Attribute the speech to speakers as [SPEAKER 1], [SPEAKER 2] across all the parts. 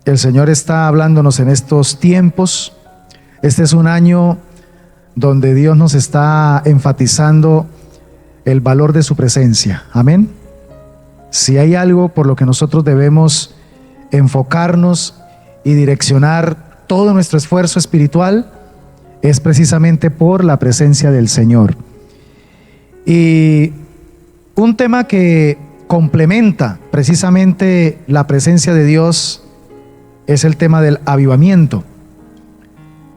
[SPEAKER 1] El Señor está hablándonos en estos tiempos. Este es un año donde Dios nos está enfatizando el valor de su presencia. Amén. Si hay algo por lo que nosotros debemos enfocarnos y direccionar todo nuestro esfuerzo espiritual, es precisamente por la presencia del Señor. Y un tema que complementa precisamente la presencia de Dios es el tema del avivamiento.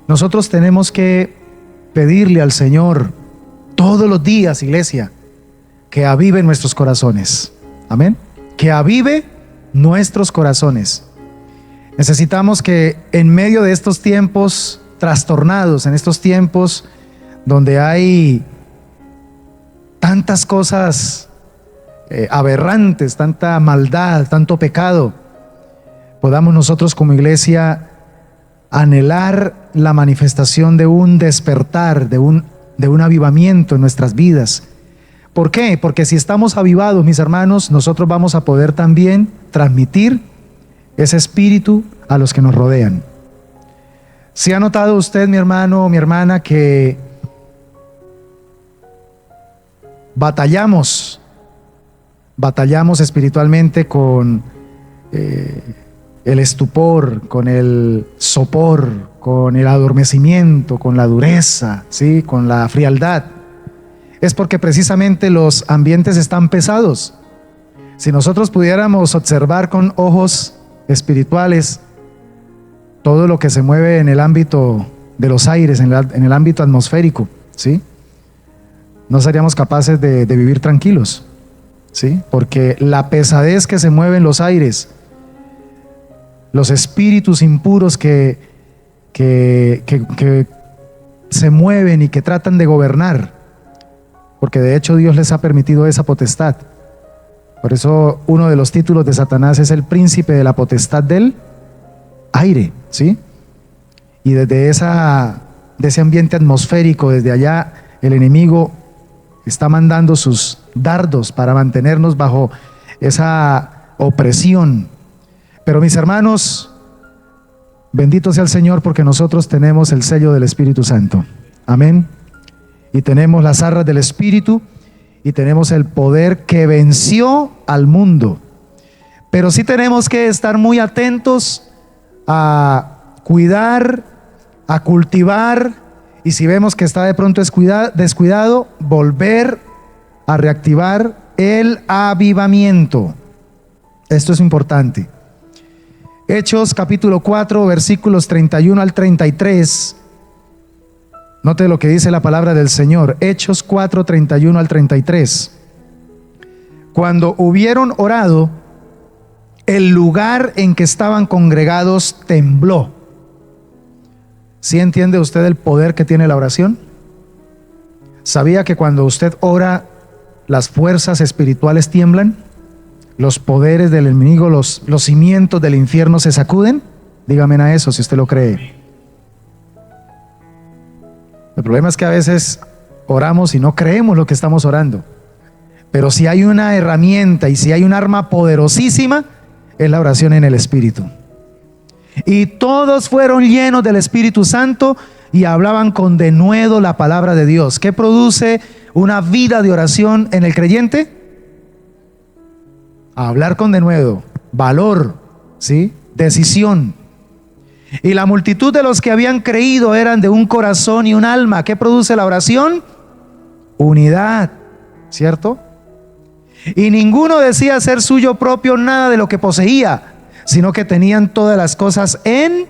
[SPEAKER 1] Nosotros tenemos que pedirle al Señor todos los días, iglesia, que avive nuestros corazones. Amén. Que avive nuestros corazones. Necesitamos que en medio de estos tiempos trastornados, en estos tiempos donde hay tantas cosas aberrantes, tanta maldad, tanto pecado, podamos nosotros como iglesia anhelar la manifestación de un despertar, de un avivamiento en nuestras vidas. ¿Por qué? Porque si estamos avivados, mis hermanos, nosotros vamos a poder también transmitir ese espíritu a los que nos rodean. ¿Sí ha notado usted, mi hermano o mi hermana, que batallamos espiritualmente con el estupor, con el sopor, con el adormecimiento, con la dureza, ¿sí? Con la frialdad? Es porque precisamente los ambientes están pesados. Si nosotros pudiéramos observar con ojos espirituales todo lo que se mueve en el ámbito de los aires, en el ámbito atmosférico, ¿sí? No seríamos capaces de vivir tranquilos, ¿sí? Porque la pesadez que se mueve en los aires, los espíritus impuros que se mueven y que tratan de gobernar, porque de hecho Dios les ha permitido esa potestad. Por eso uno de los títulos de Satanás es el príncipe de la potestad del aire, ¿sí? Y desde ese ambiente atmosférico, desde allá, el enemigo está mandando sus dardos para mantenernos bajo esa opresión. Pero mis hermanos, bendito sea el Señor, porque nosotros tenemos el sello del Espíritu Santo. Amén. Y tenemos las arras del Espíritu y tenemos el poder que venció al mundo. Pero sí tenemos que estar muy atentos a cuidar, a cultivar, y si vemos que está de pronto descuidado, volver a reactivar el avivamiento. Esto es importante. Hechos capítulo 4, versículos 31 al 33. Note lo que dice la palabra del Señor. Hechos 4, 31 al 33. Cuando hubieron orado, el lugar en que estaban congregados tembló. ¿Sí entiende usted el poder que tiene la oración? ¿Sabía que cuando usted ora, las fuerzas espirituales tiemblan? Los poderes del enemigo, los cimientos del infierno se sacuden. Dígame a eso si usted lo cree. El problema es que a veces oramos y no creemos lo que estamos orando. Pero si hay una herramienta y si hay un arma poderosísima, es la oración en el Espíritu. Y todos fueron llenos del Espíritu Santo y hablaban con denuedo la palabra de Dios. ¿Qué produce una vida de oración en el creyente? Hablar con denuedo, valor, ¿sí? Decisión. Y la multitud de los que habían creído eran de un corazón y un alma. ¿Qué produce la oración? Unidad, ¿cierto? Y ninguno decía ser suyo propio nada de lo que poseía, sino que tenían todas las cosas en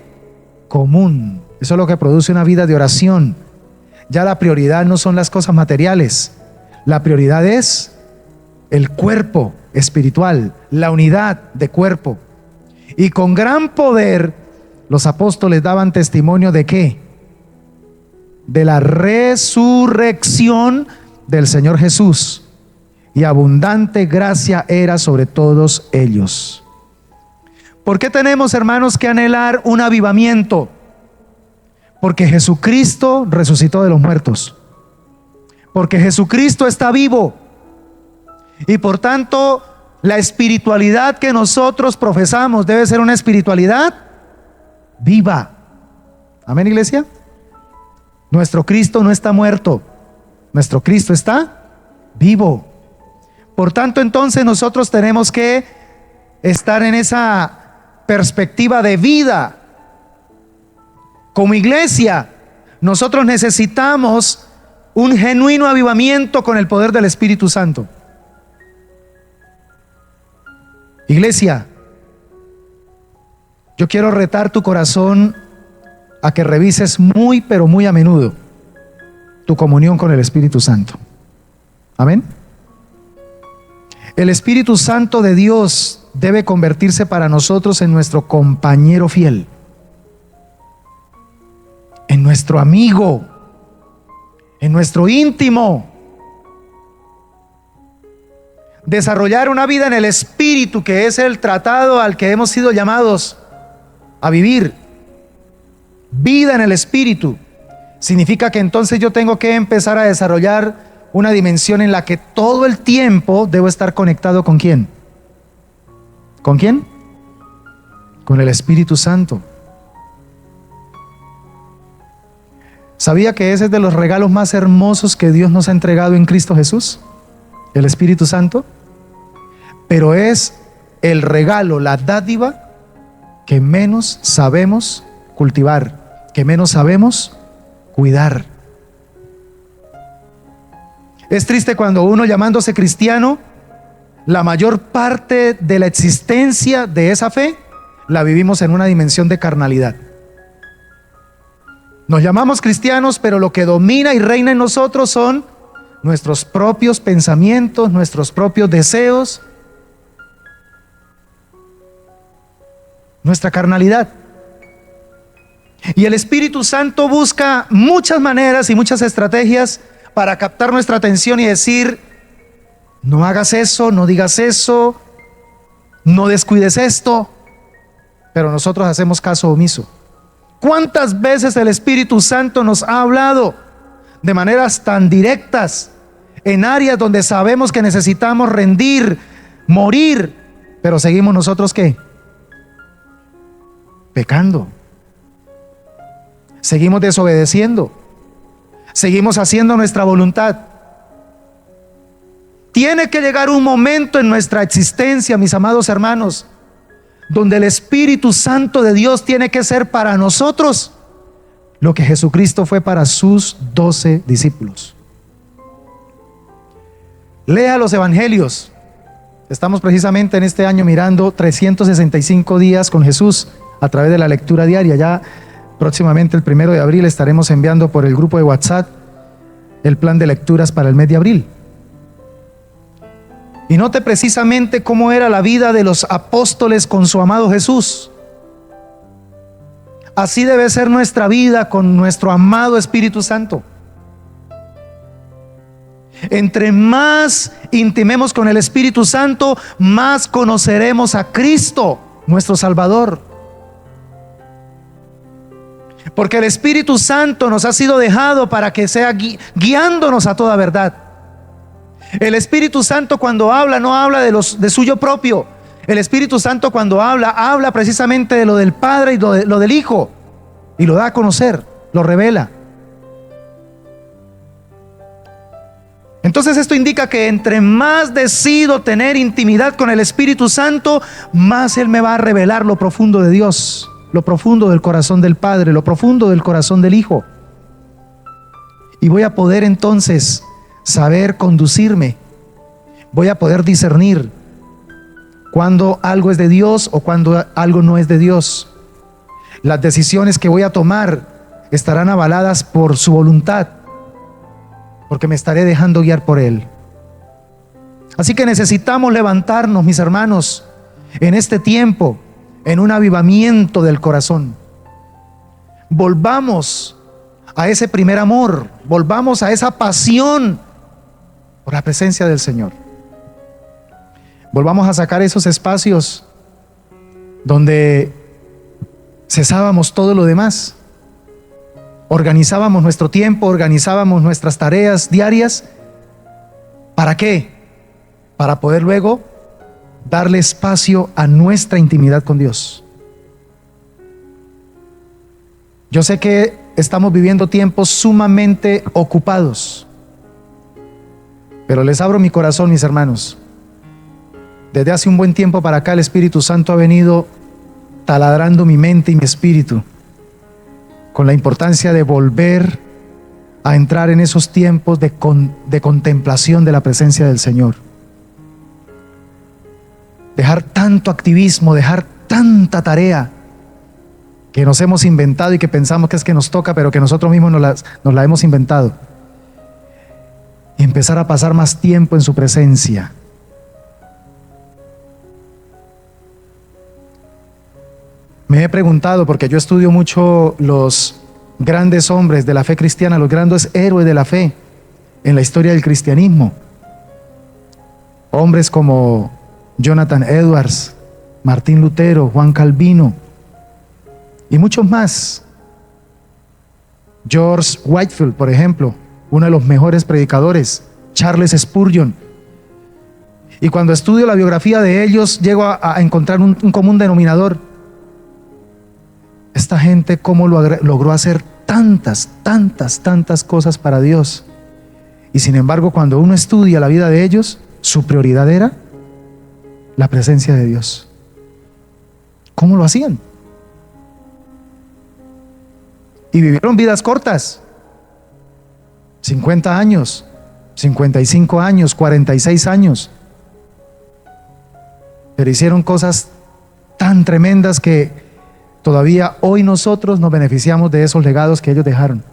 [SPEAKER 1] común. Eso es lo que produce una vida de oración. Ya la prioridad no son las cosas materiales. La prioridad es el cuerpo espiritual, la unidad de cuerpo. Y con gran poder los apóstoles daban testimonio ¿de qué? De la resurrección del Señor Jesús, y abundante gracia era sobre todos ellos. ¿Por qué tenemos, hermanos, que anhelar un avivamiento? Porque Jesucristo resucitó de los muertos, porque Jesucristo está vivo, y por tanto La espiritualidad que nosotros profesamos debe ser una espiritualidad viva. Amén, iglesia. Nuestro Cristo no está muerto, nuestro Cristo está vivo. Por tanto, entonces nosotros tenemos que estar en esa perspectiva de vida. Como iglesia, nosotros necesitamos un genuino avivamiento con el poder del Espíritu Santo. Iglesia, yo quiero retar tu corazón a que revises muy, pero muy a menudo tu comunión con el Espíritu Santo. Amén. El Espíritu Santo de Dios debe convertirse para nosotros en nuestro compañero fiel, en nuestro amigo, en nuestro íntimo. Desarrollar una vida en el Espíritu, que es el tratado al que hemos sido llamados a vivir. Vida en el Espíritu significa que entonces yo tengo que empezar a desarrollar una dimensión en la que todo el tiempo debo estar conectado ¿con quién? ¿Con quién? Con el Espíritu Santo. ¿Sabía que ese es de los regalos más hermosos que Dios nos ha entregado en Cristo Jesús? El Espíritu Santo. Pero es el regalo, la dádiva que menos sabemos cultivar, que menos sabemos cuidar. Es triste cuando uno, llamándose cristiano, la mayor parte de la existencia de esa fe la vivimos en una dimensión de carnalidad. Nos llamamos cristianos, pero lo que domina y reina en nosotros son nuestros propios pensamientos, nuestros propios deseos, nuestra carnalidad. Y el Espíritu Santo busca muchas maneras y muchas estrategias para captar nuestra atención y decir: no hagas eso, no digas eso, no descuides esto. Pero nosotros hacemos caso omiso. ¿Cuántas veces el Espíritu Santo nos ha hablado de maneras tan directas en áreas donde sabemos que necesitamos rendir, morir, pero seguimos nosotros ¿qué? Pecando. Seguimos desobedeciendo. Seguimos haciendo nuestra voluntad. Tiene que llegar un momento en nuestra existencia, mis amados hermanos, donde el Espíritu Santo de Dios tiene que ser para nosotros lo que Jesucristo fue para sus 12 discípulos. Lea los evangelios. Estamos precisamente en este año mirando 365 días con Jesús a través de la lectura diaria. Ya próximamente el 1 de abril estaremos enviando por el grupo de WhatsApp el plan de lecturas para el mes de abril. Y note precisamente cómo era la vida de los apóstoles con su amado Jesús. Así debe ser nuestra vida con nuestro amado Espíritu Santo. Entre más intimemos con el Espíritu Santo, más conoceremos a Cristo, nuestro Salvador. Porque el Espíritu Santo nos ha sido dejado para que sea guiándonos a toda verdad. El Espíritu Santo cuando habla, no habla de suyo propio. El Espíritu Santo cuando habla precisamente de lo del Padre y lo del Hijo. Y lo da a conocer, lo revela. Entonces esto indica que entre más decido tener intimidad con el Espíritu Santo, más Él me va a revelar lo profundo de Dios, lo profundo del corazón del Padre, lo profundo del corazón del Hijo. Y voy a poder entonces saber conducirme. Voy a poder discernir cuando algo es de Dios o cuando algo no es de Dios. Las decisiones que voy a tomar estarán avaladas por su voluntad, porque me estaré dejando guiar por Él. Así que necesitamos levantarnos, mis hermanos, en este tiempo, en un avivamiento del corazón. Volvamos a ese primer amor, volvamos a esa pasión por la presencia del Señor. Volvamos a sacar esos espacios donde cesábamos todo lo demás. Organizábamos nuestro tiempo, organizábamos nuestras tareas diarias. ¿Para qué? Para poder luego darle espacio a nuestra intimidad con Dios. Yo sé que estamos viviendo tiempos sumamente ocupados, pero les abro mi corazón, mis hermanos. Desde hace un buen tiempo para acá el Espíritu Santo ha venido taladrando mi mente y mi espíritu con la importancia de volver a entrar en esos tiempos de contemplación de la presencia del Señor. Dejar tanto activismo, dejar tanta tarea que nos hemos inventado y que pensamos que es que nos toca, pero que nosotros mismos nos la hemos inventado. Y empezar a pasar más tiempo en su presencia. Me he preguntado, porque yo estudio mucho los grandes hombres de la fe cristiana, los grandes héroes de la fe en la historia del cristianismo. Hombres como Jonathan Edwards, Martín Lutero, Juan Calvino y muchos más. George Whitefield, por ejemplo, uno de los mejores predicadores, Charles Spurgeon. Y cuando estudio la biografía de ellos, llego a encontrar un común denominador. Esta gente, ¿cómo logró hacer tantas cosas para Dios? Y sin embargo, cuando uno estudia la vida de ellos, su prioridad era la presencia de Dios. ¿Cómo lo hacían? Y vivieron vidas cortas. 50 años, 55 años, 46 años. Pero hicieron cosas tan tremendas que todavía hoy nosotros nos beneficiamos de esos legados que ellos dejaron.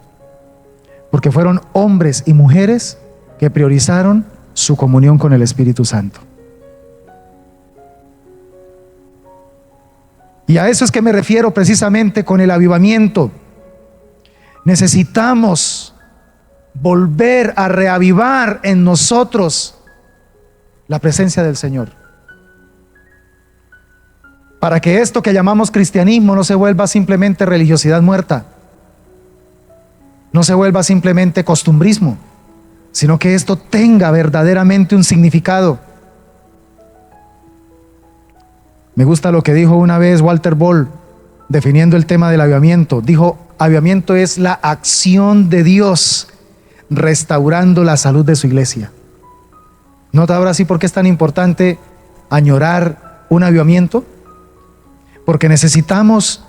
[SPEAKER 1] Porque fueron hombres y mujeres que priorizaron su comunión con el Espíritu Santo. Y a eso es que me refiero precisamente con el avivamiento. Necesitamos volver a reavivar en nosotros la presencia del Señor, para que esto que llamamos cristianismo no se vuelva simplemente religiosidad muerta, no se vuelva simplemente costumbrismo, sino que esto tenga verdaderamente un significado. Me gusta lo que dijo una vez Walter Ball definiendo el tema del avivamiento. Dijo: avivamiento es la acción de Dios restaurando la salud de su iglesia. ¿Nota ahora sí por qué es tan importante añorar un avivamiento? Porque necesitamos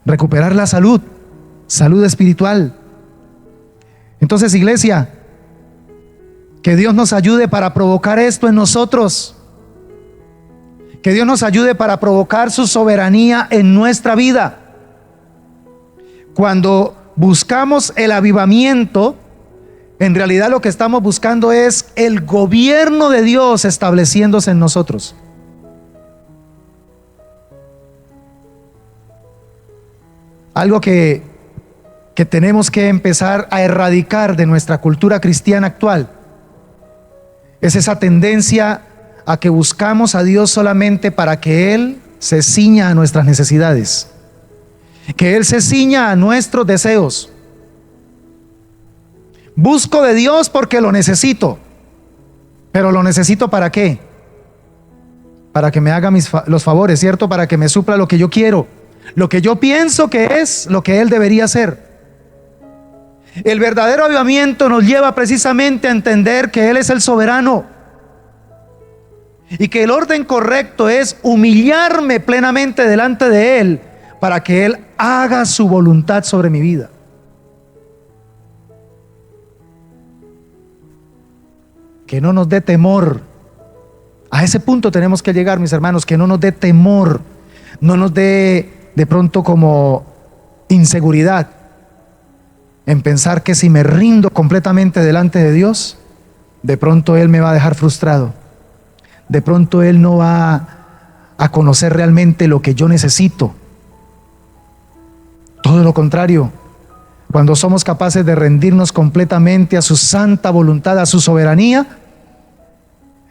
[SPEAKER 1] recuperar la salud espiritual. Entonces, iglesia, que Dios nos ayude para provocar esto en nosotros. Que Dios nos ayude para provocar su soberanía en nuestra vida. Cuando buscamos el avivamiento, en realidad lo que estamos buscando es el gobierno de Dios estableciéndose en nosotros. Algo que tenemos que empezar a erradicar de nuestra cultura cristiana actual es esa tendencia a que buscamos a Dios solamente para que Él se ciña a nuestras necesidades, que Él se ciña a nuestros deseos. Busco de Dios porque lo necesito, pero lo necesito ¿para qué? Para que me haga los favores, ¿cierto? Para que me supla lo que yo quiero, lo que yo pienso que es lo que Él debería hacer. El verdadero avivamiento nos lleva precisamente a entender que Él es el soberano y que el orden correcto es humillarme plenamente delante de Él para que Él haga su voluntad sobre mi vida. Que no nos dé temor. A ese punto tenemos que llegar, mis hermanos, que no nos dé temor, no nos dé de pronto como inseguridad en pensar que si me rindo completamente delante de Dios, de pronto Él me va a dejar frustrado. De pronto Él no va a conocer realmente lo que yo necesito. Todo lo contrario, cuando somos capaces de rendirnos completamente a su santa voluntad, a su soberanía,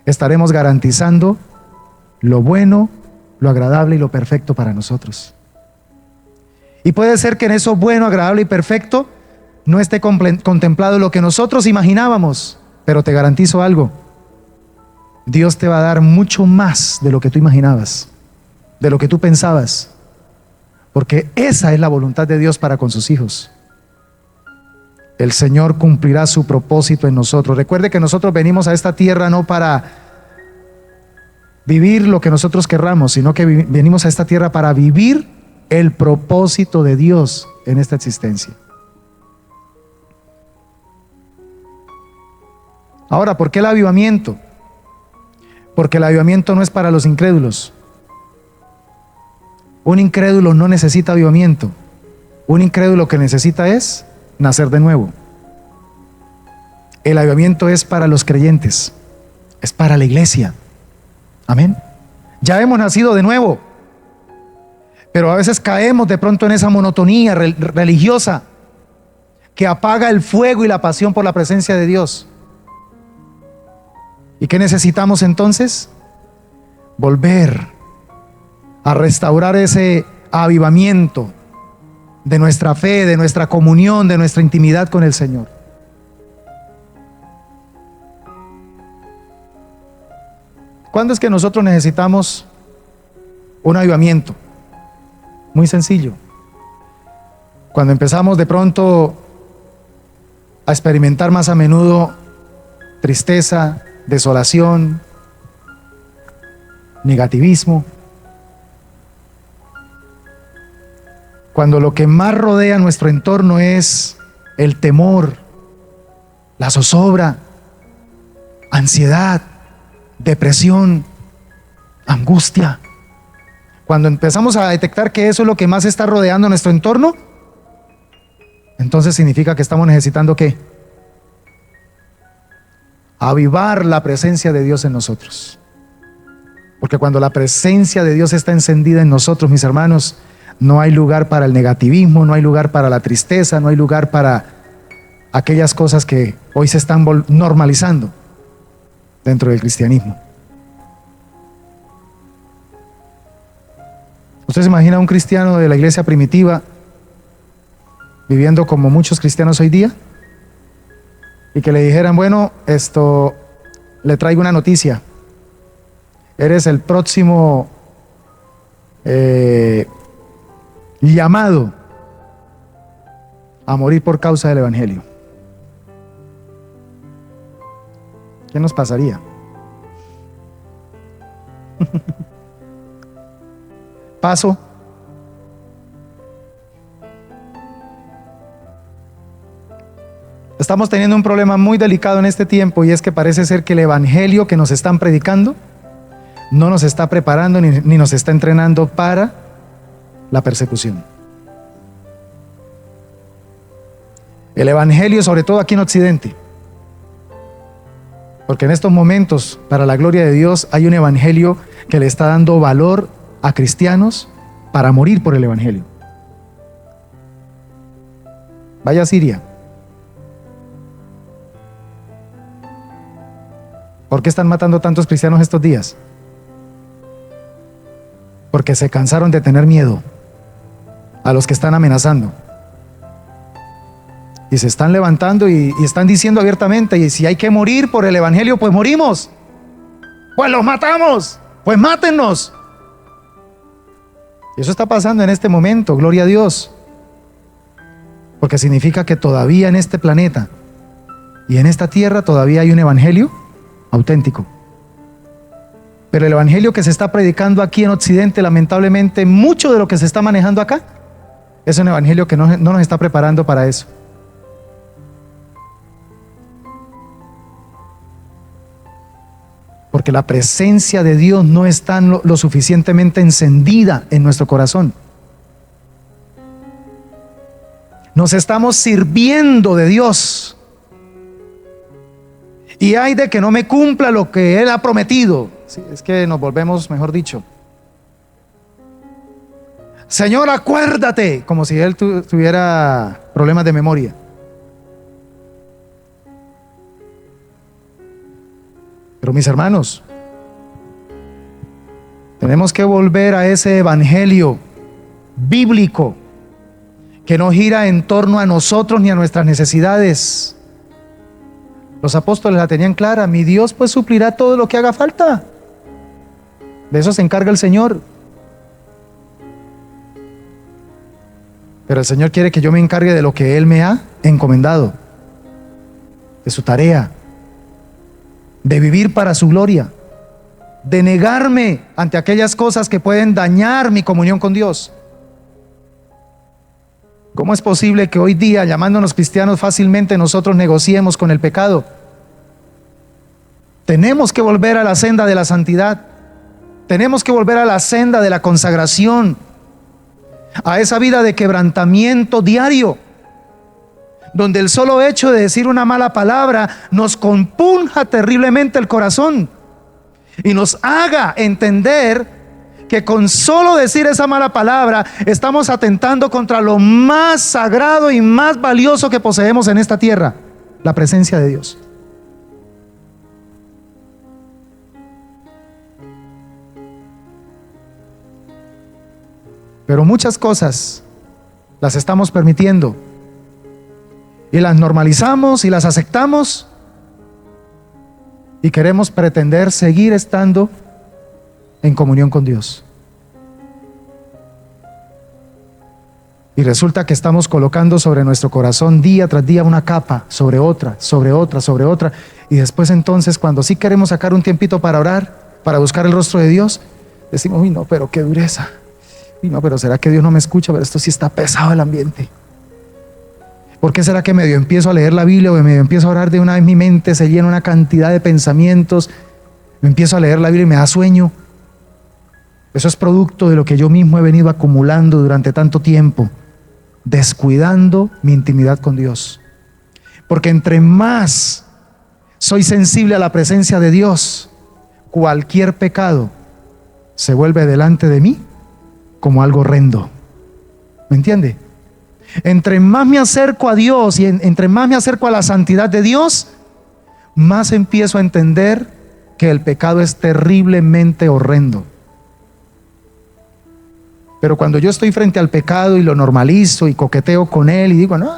[SPEAKER 1] estaremos garantizando lo bueno, lo agradable y lo perfecto para nosotros. Y puede ser que en eso bueno, agradable y perfecto no esté contemplado lo que nosotros imaginábamos, pero te garantizo algo: Dios te va a dar mucho más de lo que tú imaginabas, de lo que tú pensabas, porque esa es la voluntad de Dios para con sus hijos. El Señor cumplirá su propósito en nosotros. Recuerde que nosotros venimos a esta tierra no para vivir lo que nosotros querramos, sino que venimos a esta tierra para vivir el propósito de Dios en esta existencia. Ahora, ¿por qué el avivamiento? Porque el avivamiento no es para los incrédulos. Un incrédulo no necesita avivamiento. Un incrédulo que necesita es nacer de nuevo. El avivamiento es para los creyentes, es para la iglesia. Amén. Ya hemos nacido de nuevo, pero a veces caemos de pronto en esa monotonía religiosa que apaga el fuego y la pasión por la presencia de Dios. ¿Y qué necesitamos entonces? Volver a restaurar ese avivamiento de nuestra fe, de nuestra comunión, de nuestra intimidad con el Señor. ¿Cuándo es que nosotros necesitamos un avivamiento? Muy sencillo. Cuando empezamos de pronto a experimentar más a menudo tristeza, desolación, negativismo. Cuando lo que más rodea nuestro entorno es el temor, la zozobra, ansiedad, depresión, angustia. Cuando empezamos a detectar que eso es lo que más está rodeando nuestro entorno, entonces significa que estamos necesitando ¿qué? Avivar la presencia de Dios en nosotros. Porque cuando la presencia de Dios está encendida en nosotros, mis hermanos, no hay lugar para el negativismo, no hay lugar para la tristeza, no hay lugar para aquellas cosas que hoy se están normalizando dentro del cristianismo. ¿Usted se imagina un cristiano de la iglesia primitiva viviendo como muchos cristianos hoy día? Y que le dijeran, bueno, le traigo una noticia. Eres el próximo llamado a morir por causa del evangelio. ¿Qué nos pasaría? Paso. Estamos teniendo un problema muy delicado en este tiempo, y es que parece ser que el evangelio que nos están predicando no nos está preparando ni nos está entrenando para la persecución. El evangelio, sobre todo aquí en Occidente, porque en estos momentos, para la gloria de Dios, hay un evangelio que le está dando valor a cristianos para morir por el evangelio. Vaya a Siria. ¿Por qué están matando tantos cristianos estos días? Porque se cansaron de tener miedo a los que están amenazando. Y se están levantando y están diciendo abiertamente, y si hay que morir por el evangelio, pues morimos. Pues los matamos, pues mátennos. Y eso está pasando en este momento, gloria a Dios. Porque significa que todavía en este planeta y en esta tierra todavía hay un evangelio auténtico. Pero el evangelio que se está predicando aquí en Occidente, lamentablemente, mucho de lo que se está manejando acá es un evangelio que no nos está preparando para eso. Porque la presencia de Dios no está lo suficientemente encendida en nuestro corazón. Nos estamos sirviendo de Dios. Y hay de que no me cumpla lo que Él ha prometido. Sí, es que nos volvemos, mejor dicho, Señor, acuérdate, como si Él tuviera problemas de memoria. Pero mis hermanos, tenemos que volver a ese evangelio bíblico que no gira en torno a nosotros ni a nuestras necesidades. Los apóstoles la tenían clara: mi Dios pues suplirá todo lo que haga falta. De eso se encarga el Señor. Pero el Señor quiere que yo me encargue de lo que Él me ha encomendado, de su tarea, de vivir para su gloria, de negarme ante aquellas cosas que pueden dañar mi comunión con Dios. ¿Cómo es posible que hoy día, llamándonos cristianos, fácilmente nosotros negociemos con el pecado? Tenemos que volver a la senda de la santidad. Tenemos que volver a la senda de la consagración, a esa vida de quebrantamiento diario, donde el solo hecho de decir una mala palabra nos compunja terriblemente el corazón y nos haga entender que con solo decir esa mala palabra estamos atentando contra lo más sagrado y más valioso que poseemos en esta tierra: la presencia de Dios. Pero muchas cosas las estamos permitiendo y las normalizamos y las aceptamos, y queremos pretender seguir estando en comunión con Dios. Y resulta que estamos colocando sobre nuestro corazón día tras día una capa sobre otra, sobre otra, sobre otra. Y después entonces, cuando sí queremos sacar un tiempito para orar, para buscar el rostro de Dios, decimos: uy, no, pero qué dureza. Uy, no, pero ¿será que Dios no me escucha? Pero esto sí está pesado el ambiente. ¿Por qué será que medio empiezo a leer la Biblia o medio empiezo a orar, de una vez mi mente se llena una cantidad de pensamientos? Me empiezo a leer la Biblia y me da sueño. Eso es producto de lo que yo mismo he venido acumulando durante tanto tiempo, descuidando mi intimidad con Dios. Porque entre más soy sensible a la presencia de Dios, cualquier pecado se vuelve delante de mí como algo horrendo. ¿Me entiende? Entre más me acerco a Dios y entre más me acerco a la santidad de Dios, más empiezo a entender que el pecado es terriblemente horrendo. Pero cuando yo estoy frente al pecado y lo normalizo y coqueteo con él y digo: no,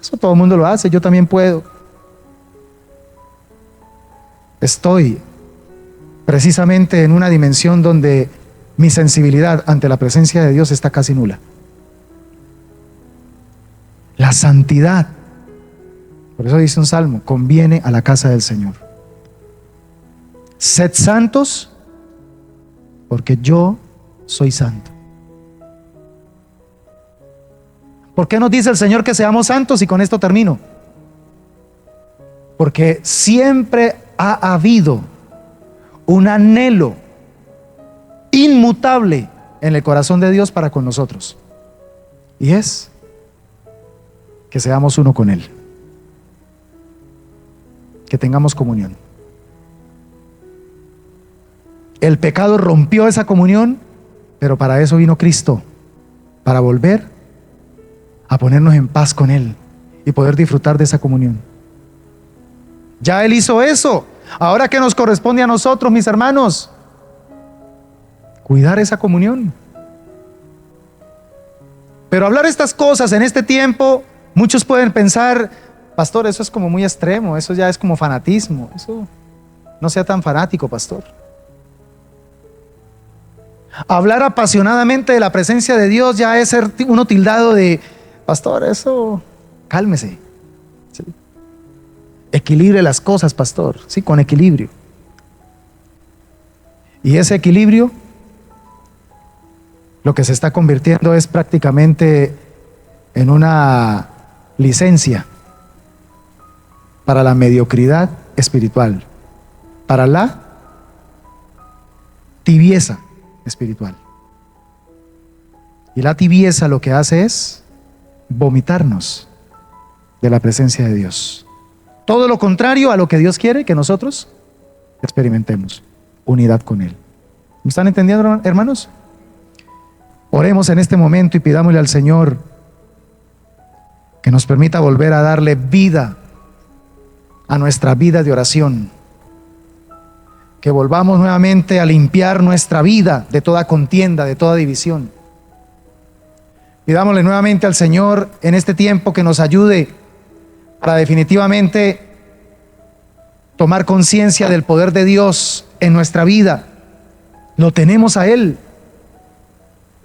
[SPEAKER 1] eso todo el mundo lo hace, yo también puedo, estoy precisamente en una dimensión donde mi sensibilidad ante la presencia de Dios está casi nula. La santidad, por eso dice un salmo, conviene a la casa del Señor. Sed santos, porque yo soy santo. ¿Por qué nos dice el Señor que seamos santos? Y con esto termino. Porque siempre ha habido un anhelo inmutable en el corazón de Dios para con nosotros, y es que seamos uno con Él, que tengamos comunión. El pecado rompió esa comunión, pero para eso vino Cristo, para volver a ponernos en paz con Él y poder disfrutar de esa comunión. Ya Él hizo eso. Ahora, ¿qué nos corresponde a nosotros, mis hermanos? Cuidar esa comunión. Pero hablar estas cosas en este tiempo, muchos pueden pensar: pastor, eso es como muy extremo, eso ya es como fanatismo. Eso, no sea tan fanático, pastor. Hablar apasionadamente de la presencia de Dios ya es ser uno tildado de: pastor, eso, cálmese. ¿Sí? Equilibre las cosas, pastor. Sí, con equilibrio. Y ese equilibrio, lo que se está convirtiendo es prácticamente en una licencia para la mediocridad espiritual, para la tibieza espiritual. Y la tibieza lo que hace es vomitarnos de la presencia de Dios. Todo lo contrario a lo que Dios quiere que nosotros experimentemos: unidad con Él. ¿Me están entendiendo, hermanos? Oremos en este momento y pidámosle al Señor que nos permita volver a darle vida a nuestra vida de oración, que volvamos nuevamente a limpiar nuestra vida de toda contienda, de toda división. Pidámosle nuevamente al Señor en este tiempo que nos ayude para definitivamente tomar conciencia del poder de Dios en nuestra vida. Lo tenemos a Él.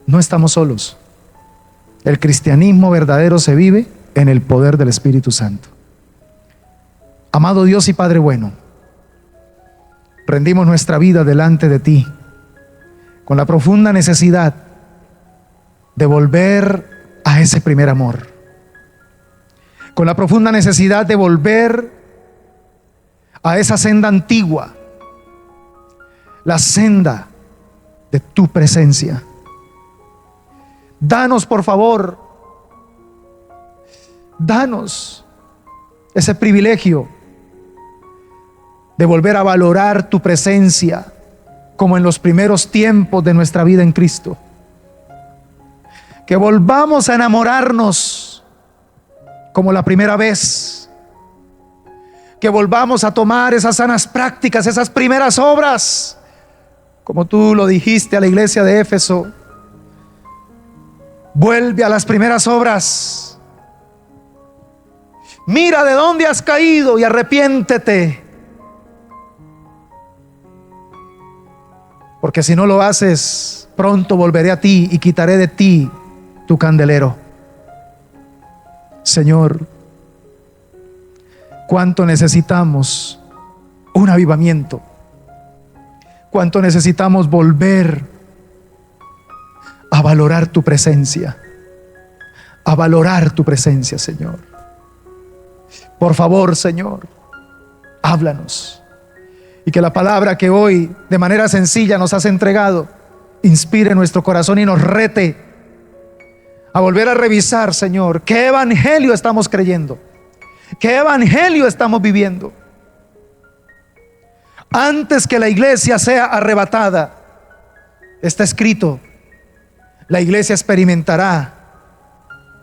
[SPEAKER 1] No estamos solos. El cristianismo verdadero se vive en el poder del Espíritu Santo. Amado Dios y Padre bueno, rendimos nuestra vida delante de ti con la profunda necesidad de volver a ese primer amor, con la profunda necesidad de volver a esa senda antigua, la senda de tu presencia. Danos, por favor, danos ese privilegio de volver a valorar tu presencia como en los primeros tiempos de nuestra vida en Cristo. Que volvamos a enamorarnos como la primera vez. Que volvamos a tomar esas sanas prácticas, esas primeras obras, como tú lo dijiste a la iglesia de Éfeso. Vuelve a las primeras obras. Mira de dónde has caído y arrepiéntete. Porque si no lo haces, pronto volveré a ti y quitaré de ti tu candelero. Señor, cuánto necesitamos un avivamiento. Cuánto necesitamos volver a valorar tu presencia. A valorar tu presencia, Señor. Por favor, Señor, háblanos. Y que la palabra que hoy de manera sencilla nos has entregado inspire nuestro corazón y nos rete a volver a revisar, Señor, qué evangelio estamos creyendo, qué evangelio estamos viviendo. Antes que la iglesia sea arrebatada, está escrito, la iglesia experimentará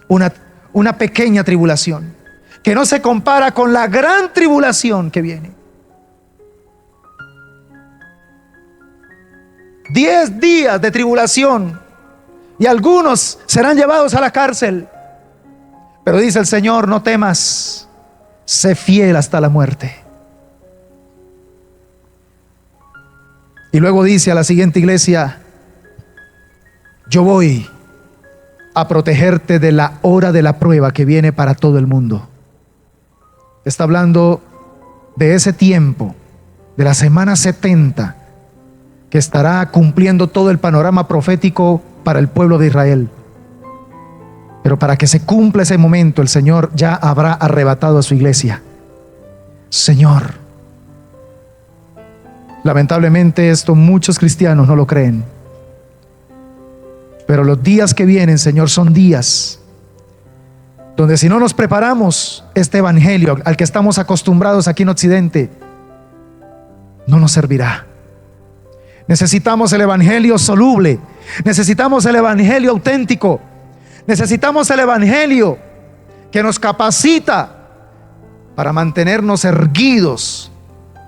[SPEAKER 1] una pequeña tribulación que no se compara con la gran tribulación que viene. 10 días de tribulación y algunos serán llevados a la cárcel. Pero dice el Señor, no temas, sé fiel hasta la muerte. Y luego dice a la siguiente iglesia, yo voy a protegerte de la hora de la prueba que viene para todo el mundo. Está hablando de ese tiempo, de la semana 70, que estará cumpliendo todo el panorama profético para el pueblo de Israel. Pero para que se cumpla ese momento, el Señor ya habrá arrebatado a su iglesia. Señor, lamentablemente esto muchos cristianos no lo creen. Pero los días que vienen, Señor, son días donde si no nos preparamos, este evangelio al que estamos acostumbrados aquí en Occidente no nos servirá. Necesitamos el evangelio soluble, necesitamos el evangelio auténtico, necesitamos el evangelio que nos capacita para mantenernos erguidos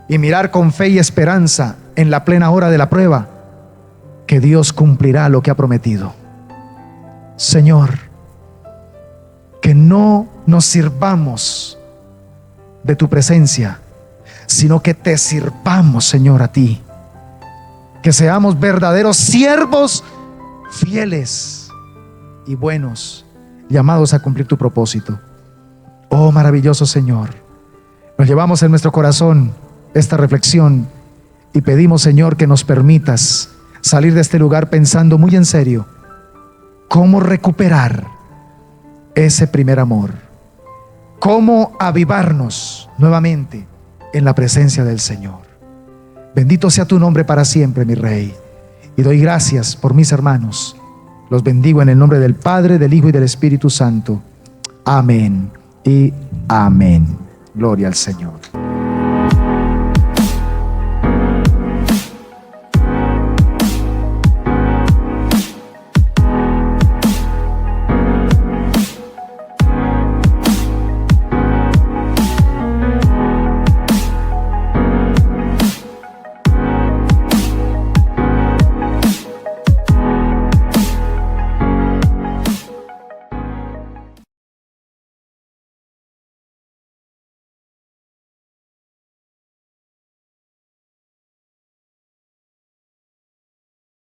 [SPEAKER 1] y mirar con fe y esperanza en la plena hora de la prueba que Dios cumplirá lo que ha prometido. Señor, que no nos sirvamos de tu presencia, sino que te sirvamos, Señor, a ti. Que seamos verdaderos siervos fieles y buenos, llamados a cumplir tu propósito. Oh maravilloso Señor, nos llevamos en nuestro corazón esta reflexión y pedimos, Señor, que nos permitas salir de este lugar pensando muy en serio cómo recuperar ese primer amor, cómo avivarnos nuevamente en la presencia del Señor. Bendito sea tu nombre para siempre, mi Rey. Y doy gracias por mis hermanos. Los bendigo en el nombre del Padre, del Hijo y del Espíritu Santo. Amén y amén. Gloria al Señor.